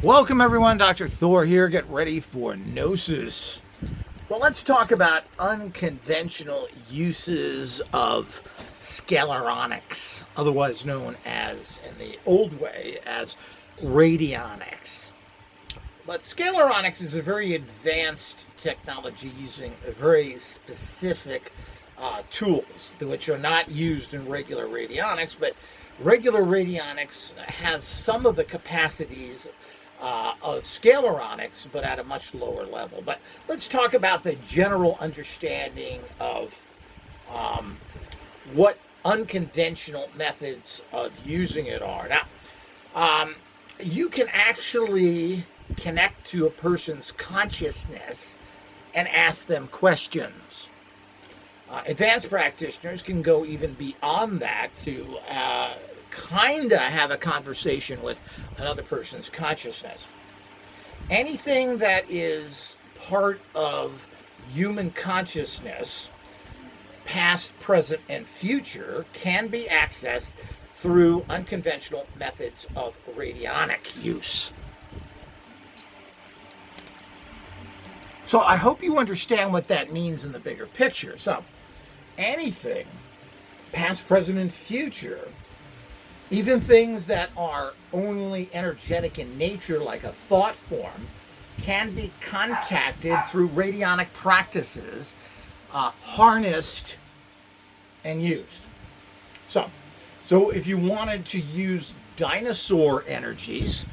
Welcome everyone, Dr. Thor here. Get ready for Gnosis. Well, let's talk about unconventional uses of Scalaronics, otherwise known as, in the old way, as Radionics. But Scalaronics is a very advanced technology using very specific tools, which are not used in regular radionics, but regular radionics has some of the capacities of Scalaronics, but at a much lower level. But let's talk about the general understanding of what unconventional methods of using it are. Now, you can actually connect to a person's consciousness and ask them questions. Advanced practitioners can go even beyond that to kind of have a conversation with another person's consciousness. Anything that is part of human consciousness, past, present, and future, can be accessed through unconventional methods of radionic use. So I hope you understand what that means in the bigger picture. So anything, past, present, and future, even things that are only energetic in nature, like a thought form, can be contacted through radionic practices, harnessed and used. So if you wanted to use dinosaur energies,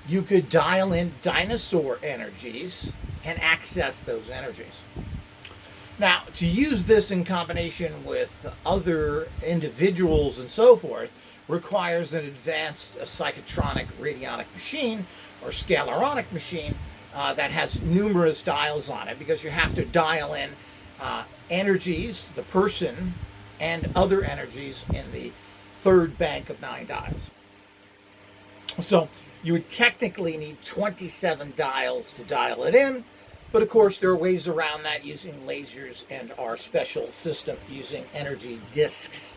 you could dial in dinosaur energies and access those energies. Now, to use this in combination with other individuals and so forth requires an advanced psychotronic radionic machine or Scalaronic machine that has numerous dials on it, because you have to dial in energies, the person, and other energies in the third bank of 9 dials. So you would technically need 27 dials to dial it in, but of course there are ways around that using lasers and our special system using energy discs.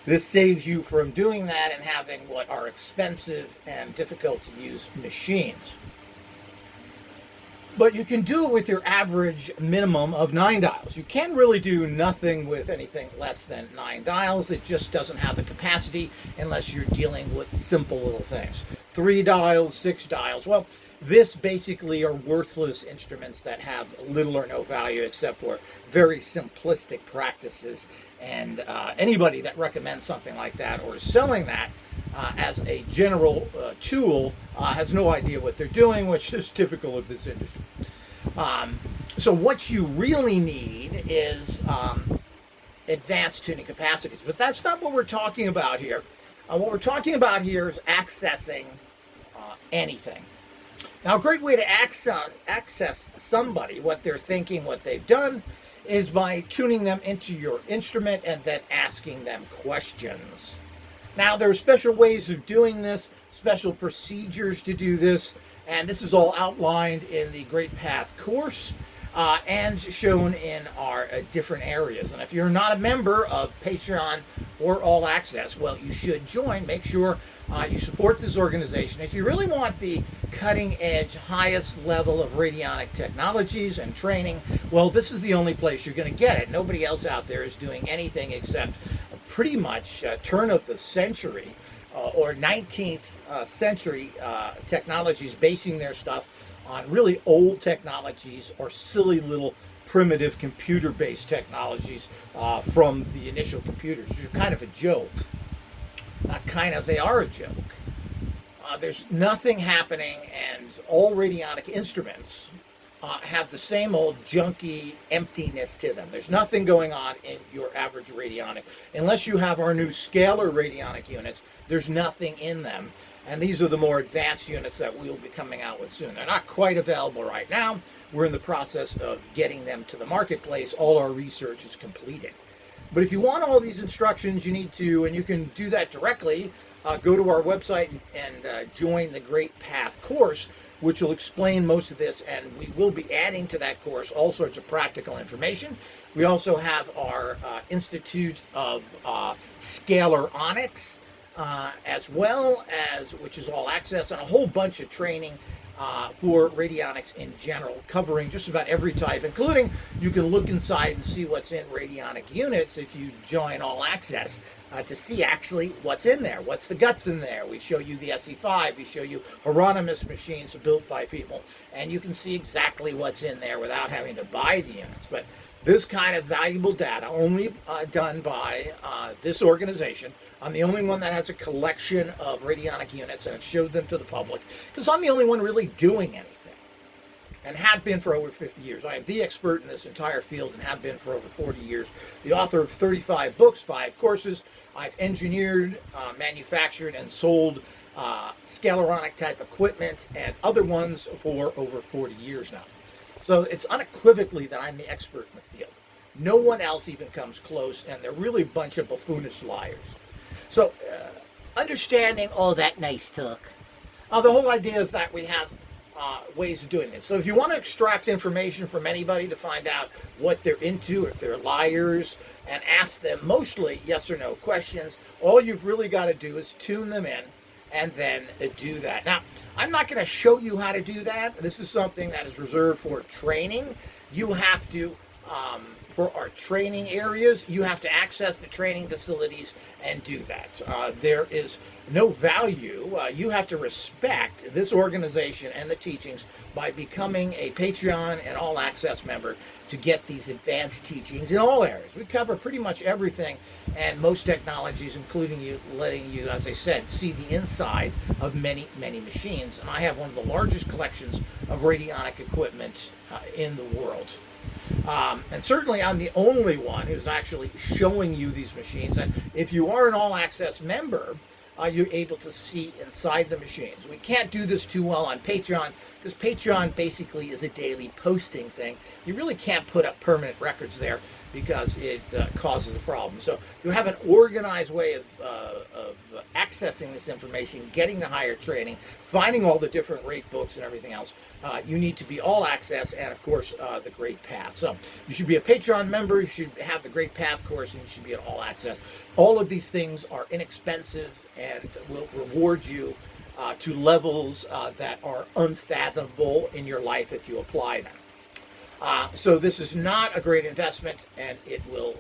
This saves you from doing that and having what are expensive and difficult to use machines. But you can do it with your average minimum of 9 dials. You can really do nothing with anything less than 9 dials. It just doesn't have the capacity unless you're dealing with simple little things. 3 dials, 6 dials. Well, this basically are worthless instruments that have little or no value except for very simplistic practices. And anybody that recommends something like that or is selling that as a general tool has no idea what they're doing, which is typical of this industry. So what you really need is advanced tuning capacities. But that's not what we're talking about here. What we're talking about here is accessing anything. Now, a great way to access somebody, what they're thinking, what they've done, is by tuning them into your instrument and then asking them questions. Now, there are special ways of doing this, special procedures to do this, and this is all outlined in the Great Path course and shown in our different areas. And if you're not a member of Patreon or All Access, well, you should join. Make sure you support this organization. If you really want the cutting edge, highest level of radionic technologies and training, well, this is the only place you're going to get it. Nobody else out there is doing anything except pretty much turn of the century or 19th century technologies, basing their stuff on really old technologies or silly little primitive computer-based technologies from the initial computers, which are kind of a joke. Not kind of, they are a joke. There's nothing happening, and all radionic instruments have the same old junky emptiness to them. There's nothing going on in your average radionic. Unless you have our new scalar radionic units, there's nothing in them. And these are the more advanced units that we will be coming out with soon. They're not quite available right now. We're in the process of getting them to the marketplace. All our research is completed. But if you want all these instructions, you need to, and you can do that directly, go to our website and join the Great Path course, which will explain most of this, and we will be adding to that course all sorts of practical information. We also have our Institute of Scalaronics, as well as, which is all access, and a whole bunch of training for radionics in general, covering just about every type, including you can look inside and see what's in radionic units if you join all access to see actually what's in there, what's the guts in there. We show you the SE5, we show you Hieronymus machines built by people, and you can see exactly what's in there without having to buy the units. But this kind of valuable data only done by this organization. I'm the only one that has a collection of radionic units, and I've showed them to the public because I'm the only one really doing anything, and have been for over 50 years. I am the expert in this entire field and have been for over 40 years. The author of 35 books, 5 courses. I've engineered, manufactured, and sold Scalaronic type equipment and other ones for over 40 years now. So it's unequivocally that I'm the expert in the field. No one else even comes close, and they're really a bunch of buffoonish liars. So understanding all that nice talk, the whole idea is that we have ways of doing this. So if you want to extract information from anybody to find out what they're into, if they're liars, and ask them mostly yes or no questions, all you've really got to do is tune them in and then do that. Now, I'm not going to show you how to do that. This is something that is reserved for training. You have to, for our training areas, you have to access the training facilities and do that. There is no value. You have to respect this organization and the teachings by becoming a Patreon and All Access member to get these advanced teachings in all areas. We cover pretty much everything and most technologies, including letting you, as I said, see the inside of many, many machines. And I have one of the largest collections of radionic equipment in the world. And certainly I'm the only one who's actually showing you these machines. And if you are an All Access member, you're able to see inside the machines. We can't do this too well on Patreon because Patreon basically is a daily posting thing. You really can't put up permanent records there because it causes a problem. So you have an organized way of accessing this information, getting the higher training, finding all the different rate books and everything else. You need to be All Access and, of course, the Great Path. So you should be a Patreon member, you should have the Great Path course, and you should be an All Access. All of these things are inexpensive and will reward you to levels that are unfathomable in your life if you apply them. So this is not a great investment, and it will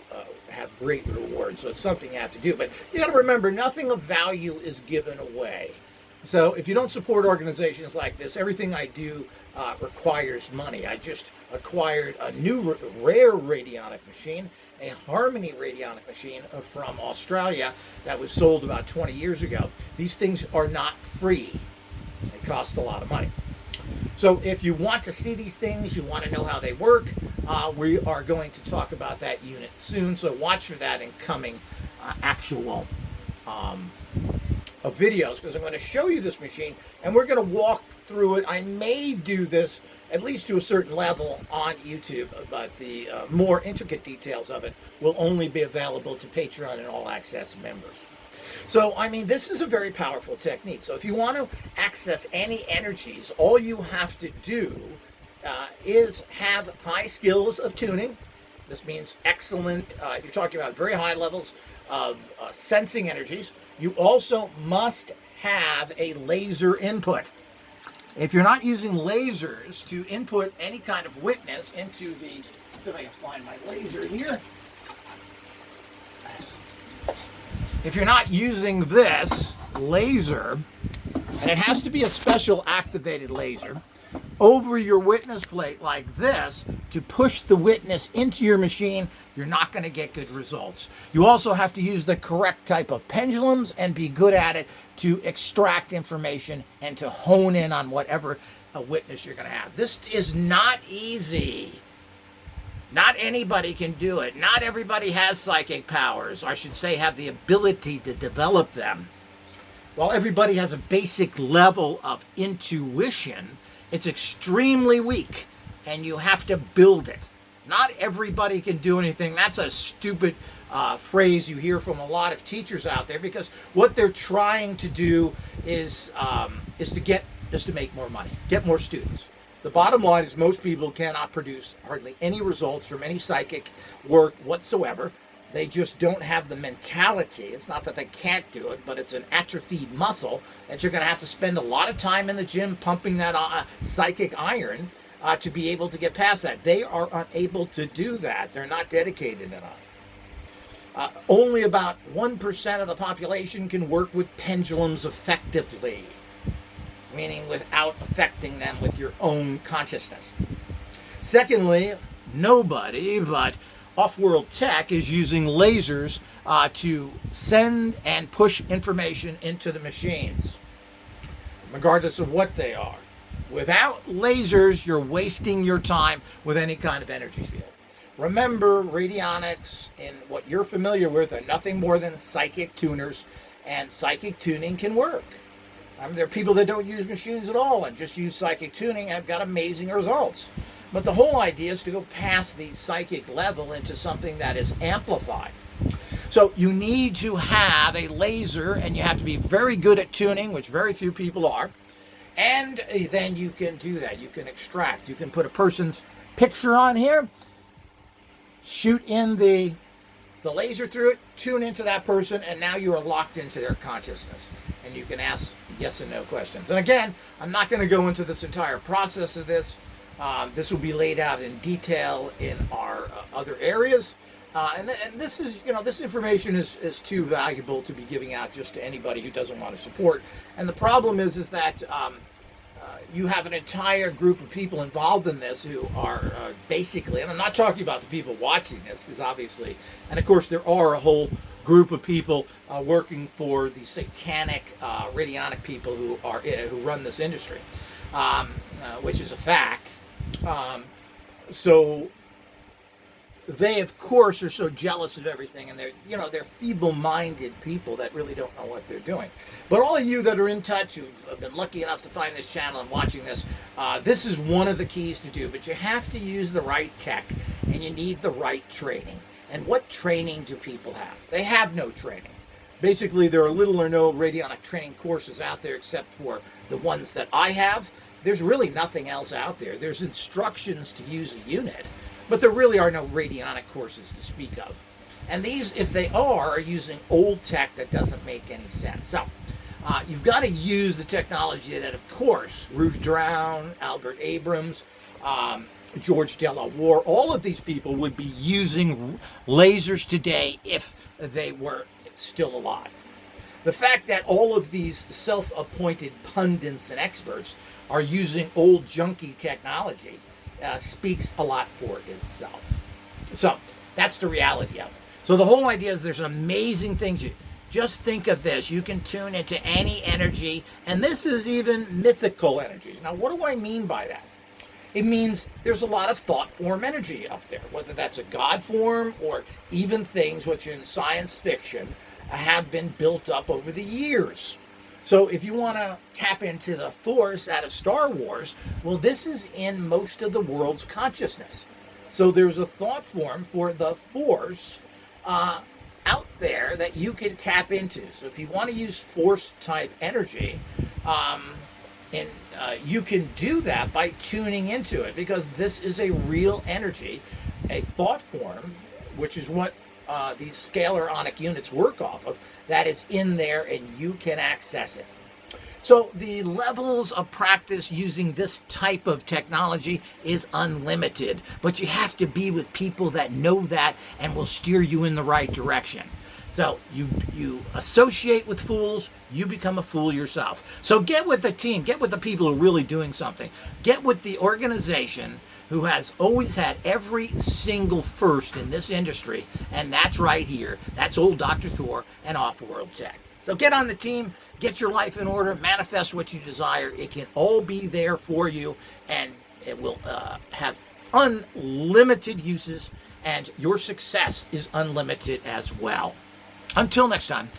have great rewards. So it's something you have to do. But you got to remember, nothing of value is given away. So if you don't support organizations like this, everything I do requires money. I just acquired a new rare radionic machine, a Harmony radionic machine from Australia that was sold about 20 years ago. These things are not free. They cost a lot of money. So if you want to see these things, you want to know how they work, we are going to talk about that unit soon. So watch for that in coming actual videos, because I'm going to show you this machine and we're going to walk through it. I may do this at least to a certain level on YouTube, but the more intricate details of it will only be available to Patreon and All Access members. So, I mean, this is a very powerful technique. So if you want to access any energies, all you have to do is have high skills of tuning. This means excellent, you're talking about very high levels of sensing energies. You also must have a laser input. If you're not using lasers to input any kind of witness into the, let's see if I can find my laser here. If you're not using this laser, and it has to be a special activated laser, over your witness plate like this to push the witness into your machine, you're not going to get good results. You also have to use the correct type of pendulums and be good at it to extract information and to hone in on whatever a witness you're going to have. This is not easy. Not anybody can do it. Not everybody has psychic powers, or I should say have the ability to develop them. While everybody has a basic level of intuition, it's extremely weak, and you have to build it. Not everybody can do anything. That's a stupid phrase you hear from a lot of teachers out there, because what they're trying to do is to make more money, get more students. The bottom line is most people cannot produce hardly any results from any psychic work whatsoever. They just don't have the mentality. It's not that they can't do it, but it's an atrophied muscle that you're going to have to spend a lot of time in the gym pumping that psychic iron to be able to get past that. They are unable to do that. They're not dedicated enough. Only about 1% of the population can work with pendulums effectively, meaning without affecting them with your own consciousness. Secondly, nobody but off-world tech is using lasers to send and push information into the machines, regardless of what they are. Without lasers, you're wasting your time with any kind of energy field. Remember, radionics and what you're familiar with are nothing more than psychic tuners, and psychic tuning can work. I mean, there are people that don't use machines at all and just use psychic tuning and have got amazing results. But the whole idea is to go past the psychic level into something that is amplified. So you need to have a laser, and you have to be very good at tuning, which very few people are. And then you can do that. You can extract. You can put a person's picture on here, shoot in the laser through it, tune into that person, and now you are locked into their consciousness. And you can ask yes and no questions. And again, I'm not going to go into this entire process of this. This will be laid out in detail in our other areas. And this is, this information is too valuable to be giving out just to anybody who doesn't want to support. And the problem is that you have an entire group of people involved in this who are basically, and I'm not talking about the people watching this, because obviously, and of course there are a whole group of people working for the satanic radionic people who run this industry, which is a fact. So they, of course, are so jealous of everything, and they're feeble-minded people that really don't know what they're doing. But all of you that are in touch, who've been lucky enough to find this channel and watching this, this is one of the keys to do. But you have to use the right tech, and you need the right training. And what training do people have? They have no training. Basically, there are little or no radionic training courses out there except for the ones that I have. There's really nothing else out there. There's instructions to use a unit, but there really are no radionic courses to speak of. And these, if they are using old tech that doesn't make any sense. So you've got to use the technology that, of course, Ruth Drown, Albert Abrams, George Delaware, all of these people would be using lasers today if they were still alive. The fact that all of these self-appointed pundits and experts are using old junky technology speaks a lot for itself. So that's the reality of it. So the whole idea is there's amazing things. Just think of this. You can tune into any energy, and this is even mythical energies. Now, what do I mean by that? It means there's a lot of thought form energy up there, whether that's a God form or even things which in science fiction have been built up over the years. So if you want to tap into the Force out of Star Wars, well, this is in most of the world's consciousness. So there's a thought form for the Force out there that you can tap into. So if you want to use Force type energy, you can do that by tuning into it, because this is a real energy, a thought form, which is what these Scalaronic units work off of, that is in there, and you can access it. So the levels of practice using this type of technology is unlimited, but you have to be with people that know that and will steer you in the right direction. So you associate with fools, you become a fool yourself. So get with the team, get with the people who are really doing something. Get with the organization who has always had every single first in this industry, and that's right here. That's old Dr. Thor and Off-World Tech. So get on the team, get your life in order, manifest what you desire. It can all be there for you, and it will have unlimited uses, and your success is unlimited as well. Until next time.